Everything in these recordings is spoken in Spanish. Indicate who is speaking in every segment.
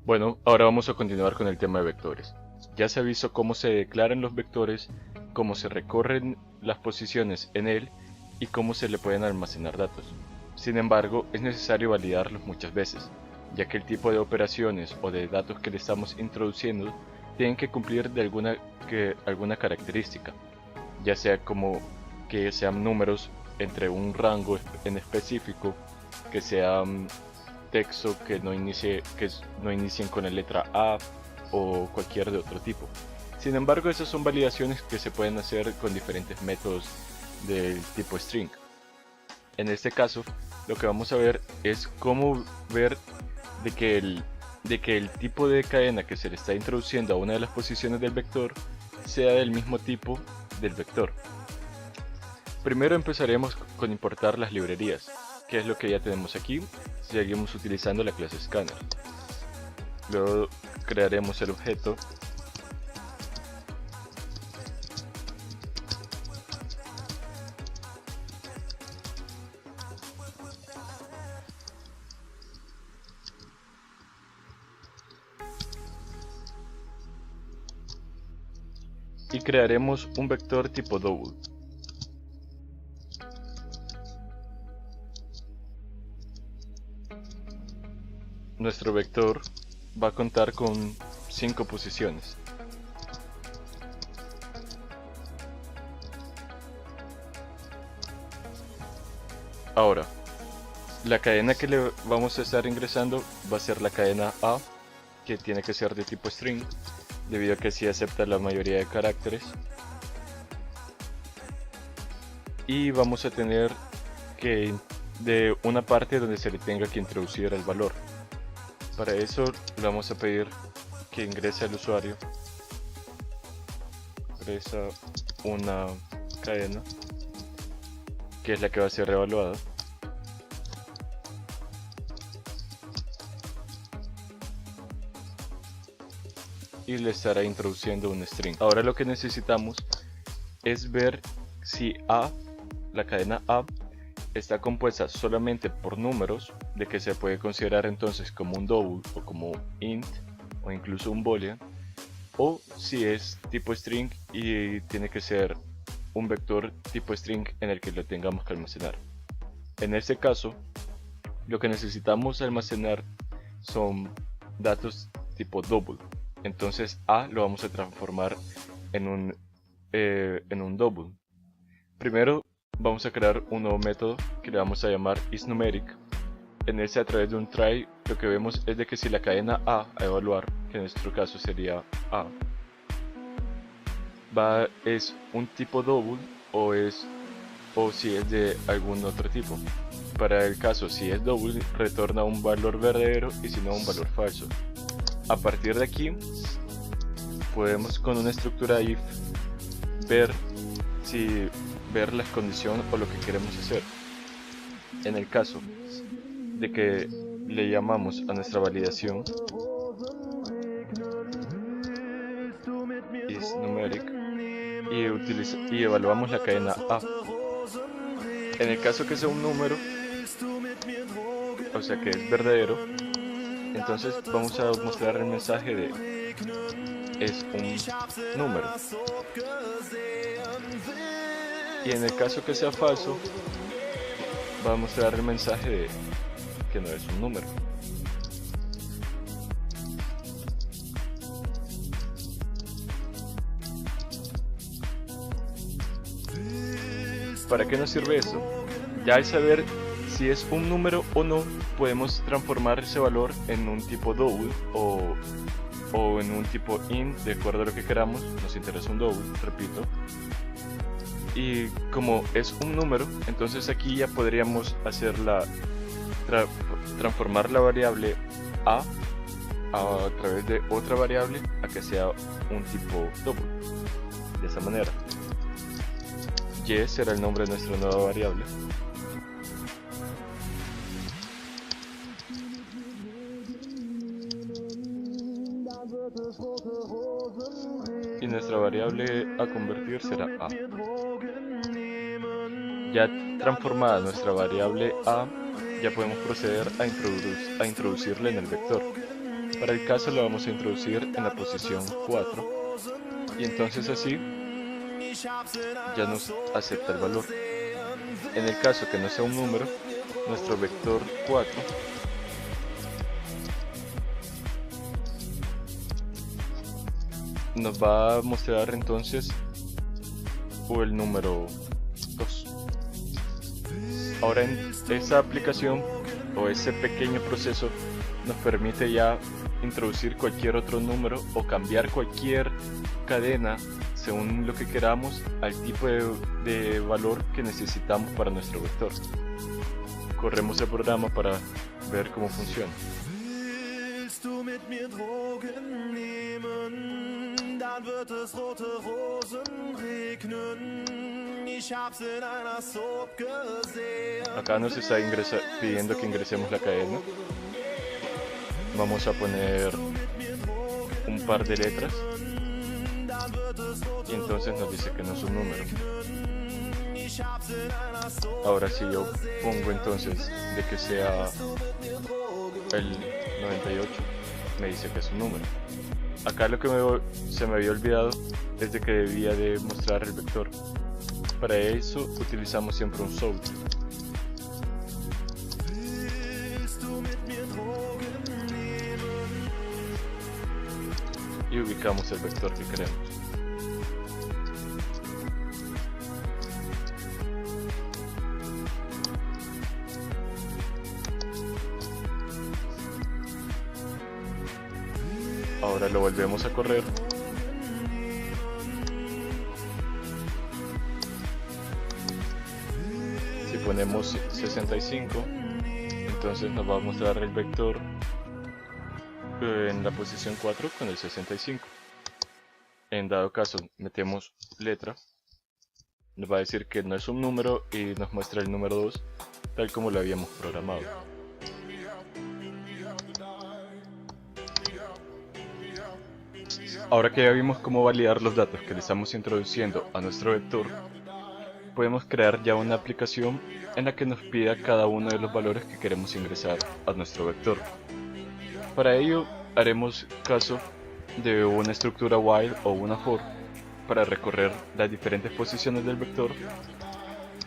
Speaker 1: Bueno, ahora vamos a continuar con el tema de vectores. Ya se ha visto cómo se declaran los vectores, cómo se recorren las posiciones en él y cómo se le pueden almacenar datos. Sin embargo, es necesario validarlos muchas veces, ya que el tipo de operaciones o de datos que le estamos introduciendo tienen que cumplir de alguna característica, ya sea como que sean números entre un rango en específico, que sean texto que no inicien con la letra A o cualquier de otro tipo. Sin embargo, esas son validaciones que se pueden hacer con diferentes métodos del tipo string. En este caso, lo que vamos a ver es cómo ver de que el tipo de cadena que se le está introduciendo a una de las posiciones del vector sea del mismo tipo del vector. Primero empezaremos con importar las librerías, que es lo que ya tenemos aquí. Seguimos utilizando la clase scanner. Luego crearemos el objeto y crearemos un vector tipo double. Nuestro vector va a contar con 5 posiciones. Ahora, la cadena que le vamos a estar ingresando va a ser la cadena A, que tiene que ser de tipo string, debido a que sí acepta la mayoría de caracteres. Y vamos a tener que de una parte donde se le tenga que introducir el valor. Para eso le vamos a pedir que ingrese al usuario, ingresa una cadena, que es la que va a ser evaluada. Y le estará introduciendo un string. Ahora lo que necesitamos es ver si A, la cadena A, está compuesta solamente por números, de que se puede considerar entonces como un double o como int o incluso un boolean, o si es tipo string y tiene que ser un vector tipo string en el que lo tengamos que almacenar. En este caso, lo que necesitamos almacenar son datos tipo double. Entonces A lo vamos a transformar en un double. Primero vamos a crear un nuevo método que le vamos a llamar isNumeric. En ese, a través de un try, lo que vemos es de que si la cadena A evaluar, que en nuestro caso sería A, es un tipo double o si es de algún otro tipo. Para el caso si es double, retorna un valor verdadero y si no, un valor falso. A partir de aquí podemos, con una estructura if, ver las condiciones o lo que queremos hacer. En el caso de que le llamamos a nuestra validación isNumeric y evaluamos la cadena A. En el caso que sea un número, o sea que es verdadero, entonces vamos a mostrar el mensaje de es un número. Y en el caso que sea falso, va a mostrar el mensaje de que no es un número. ¿Para qué nos sirve eso? Ya al saber si es un número o no, podemos transformar ese valor en un tipo double o en un tipo int, de acuerdo a lo que queramos. Nos interesa un double, repito. Y como es un número, entonces aquí ya podríamos hacer transformar la variable a través de otra variable a que sea un tipo double. De esa manera, y será el nombre de nuestra nueva variable. Y nuestra variable a convertir será a. Ya transformada nuestra variable a, ya podemos proceder a introducirla en el vector. Para el caso lo vamos a introducir en la posición 4 y entonces así ya nos acepta el valor. En el caso que no sea un número, nuestro vector 4 nos va a mostrar entonces o el número 2. Ahora en esta aplicación o ese pequeño proceso nos permite ya introducir cualquier otro número o cambiar cualquier cadena según lo que queramos al tipo de valor que necesitamos para nuestro vector. Corremos el programa para ver cómo funciona. Acá nos está pidiendo que ingresemos la cadena. Vamos a poner un par de letras y entonces nos dice que no es un número. Ahora si yo pongo entonces de que sea el 98, me dice que es un número. Acá lo que se me había olvidado es de que debía de mostrar el vector. Para eso utilizamos siempre un solve y ubicamos el vector que queremos. Ahora lo volvemos a correr. Si ponemos 65, entonces nos va a mostrar el vector en la posición 4 con el 65. En dado caso metemos letra, nos va a decir que no es un número y nos muestra el número 2 tal como lo habíamos programado. Ahora que ya vimos cómo validar los datos que le estamos introduciendo a nuestro vector, podemos crear ya una aplicación en la que nos pida cada uno de los valores que queremos ingresar a nuestro vector. Para ello haremos caso de una estructura while o una for para recorrer las diferentes posiciones del vector.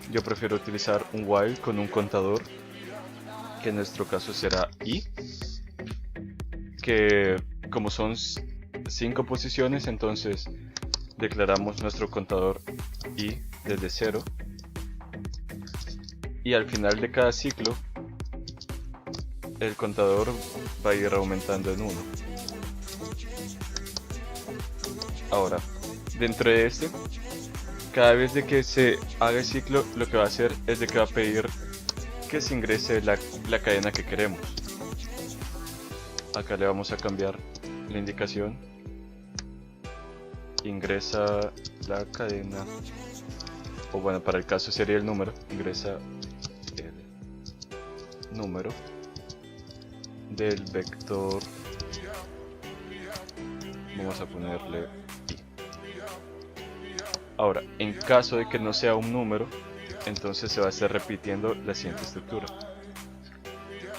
Speaker 1: Yo prefiero utilizar un while con un contador, que en nuestro caso será i, que como son 5 posiciones, entonces declaramos nuestro contador i desde 0 y al final de cada ciclo el contador va a ir aumentando en 1. Ahora, dentro de este, cada vez de que se haga el ciclo, lo que va a hacer es de que va a pedir que se ingrese la cadena que queremos. Acá le vamos a cambiar la indicación. Ingresa la cadena, o bueno, para el caso sería el número. Ingresa el número del vector. Vamos a ponerle i. Ahora, en caso de que no sea un número, entonces se va a estar repitiendo la siguiente estructura.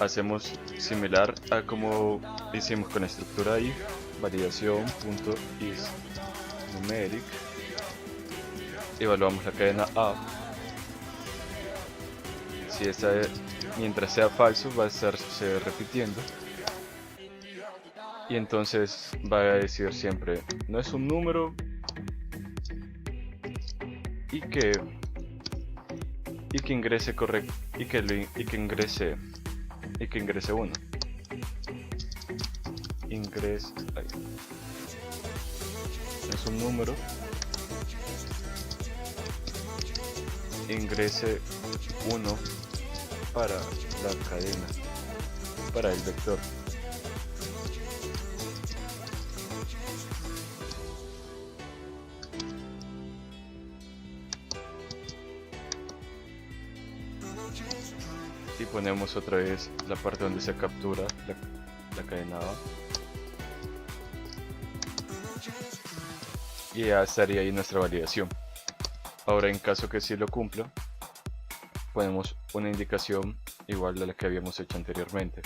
Speaker 1: Hacemos similar a como hicimos con la estructura i, validación.is numeric, evaluamos la cadena a. Si esta, mientras sea falso, va a estarse repitiendo y entonces va a decir siempre no es un número y que ingrese correcto y que ingrese 1. Es un número, ingrese 1 para la cadena, para el vector. Y ponemos otra vez la parte donde se captura la cadena A. Y ya estaría ahí nuestra validación. Ahora, en caso que sí lo cumpla, ponemos una indicación igual a la que habíamos hecho anteriormente.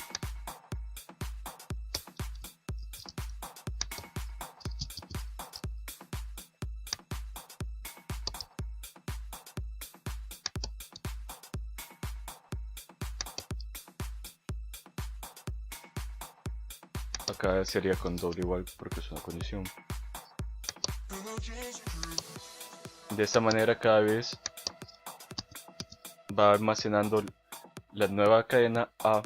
Speaker 1: Acá sería con doble igual porque es una condición. De esta manera cada vez va almacenando la nueva cadena A,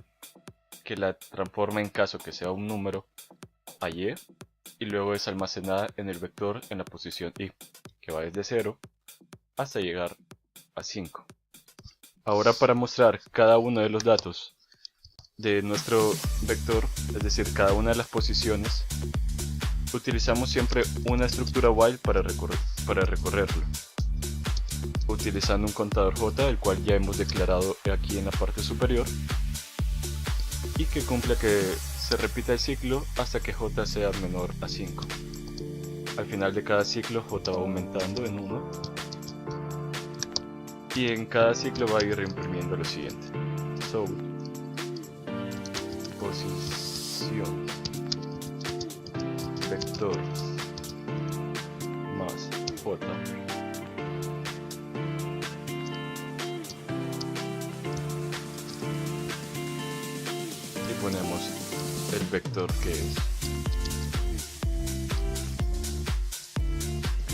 Speaker 1: que la transforma en caso que sea un número a Y, y luego es almacenada en el vector en la posición Y, que va desde 0 hasta llegar a 5. Ahora, para mostrar cada uno de los datos de nuestro vector, es decir, cada una de las posiciones, utilizamos siempre una estructura while para recorrerlo, utilizando un contador J, el cual ya hemos declarado aquí en la parte superior, y que cumple que se repita el ciclo hasta que J sea menor a 5. Al final de cada ciclo J va aumentando en 1, y en cada ciclo va a ir reimprimiendo lo siguiente: so, posición vector más J y ponemos el vector que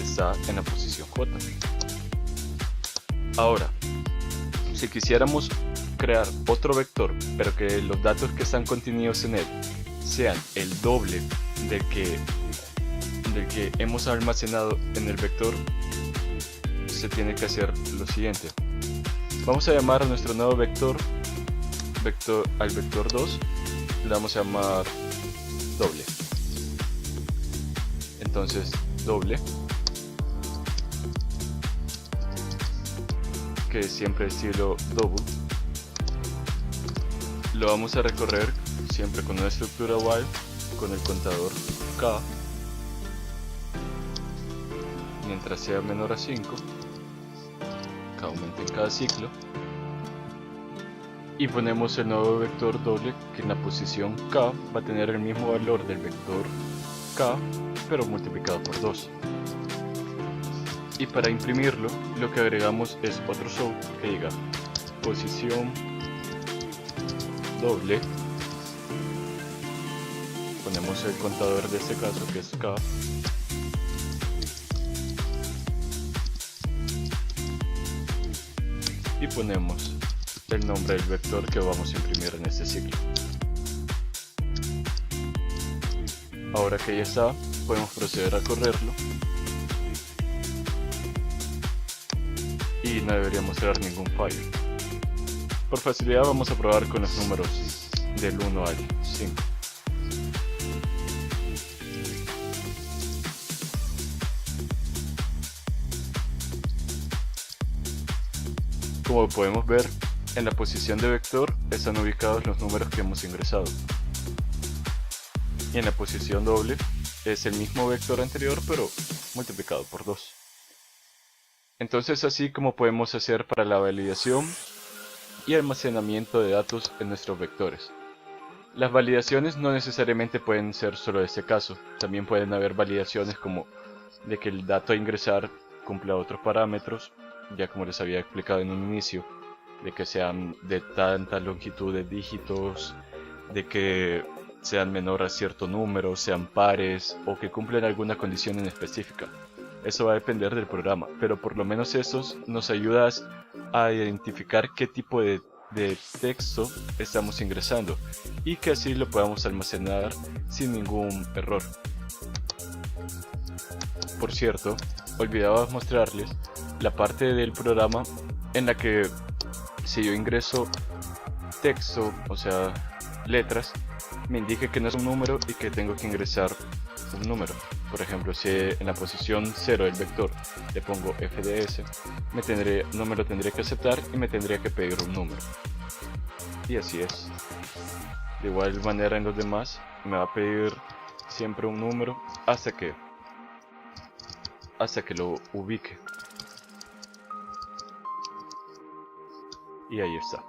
Speaker 1: está en la posición J. Ahora, si quisiéramos crear otro vector, pero que los datos que están contenidos en él sean el doble del que hemos almacenado en el vector, se tiene que hacer lo siguiente. Vamos a llamar a nuestro nuevo vector al vector 2, le vamos a llamar doble. Entonces, doble, que es siempre estilo double, lo vamos a recorrer siempre con una estructura while, con el contador K, mientras sea menor a 5, K aumenta en cada ciclo, y ponemos el nuevo vector doble, que en la posición K va a tener el mismo valor del vector K, pero multiplicado por 2. Y para imprimirlo, lo que agregamos es otro so que diga posición doble, ponemos el contador de este caso que es K, y ponemos el nombre del vector que vamos a imprimir en este ciclo. Ahora que ya está, podemos proceder a correrlo y no debería mostrar ningún fallo. Por facilidad vamos a probar con los números del 1 al 5. Como podemos ver, en la posición de vector están ubicados los números que hemos ingresado. Y en la posición doble es el mismo vector anterior, pero multiplicado por 2. Entonces, así como podemos hacer para la validación y almacenamiento de datos en nuestros vectores. Las validaciones no necesariamente pueden ser solo de este caso, también pueden haber validaciones como de que el dato a ingresar cumpla otros parámetros, ya como les había explicado en un inicio, de que sean de tanta longitud de dígitos, de que sean menor a cierto número, sean pares o que cumplen alguna condición en específica. Eso va a depender del programa, pero por lo menos esos nos ayudan a identificar qué tipo de texto estamos ingresando y que así lo podamos almacenar sin ningún error. Por cierto, olvidaba mostrarles la parte del programa en la que si yo ingreso texto, o sea, letras, me indique que no es un número y que tengo que ingresar un número. Por ejemplo, si en la posición 0 del vector le pongo fds, no me lo tendría que aceptar y me tendría que pedir un número. Y así es. De igual manera en los demás me va a pedir siempre un número hasta que lo ubique. Y ahí está.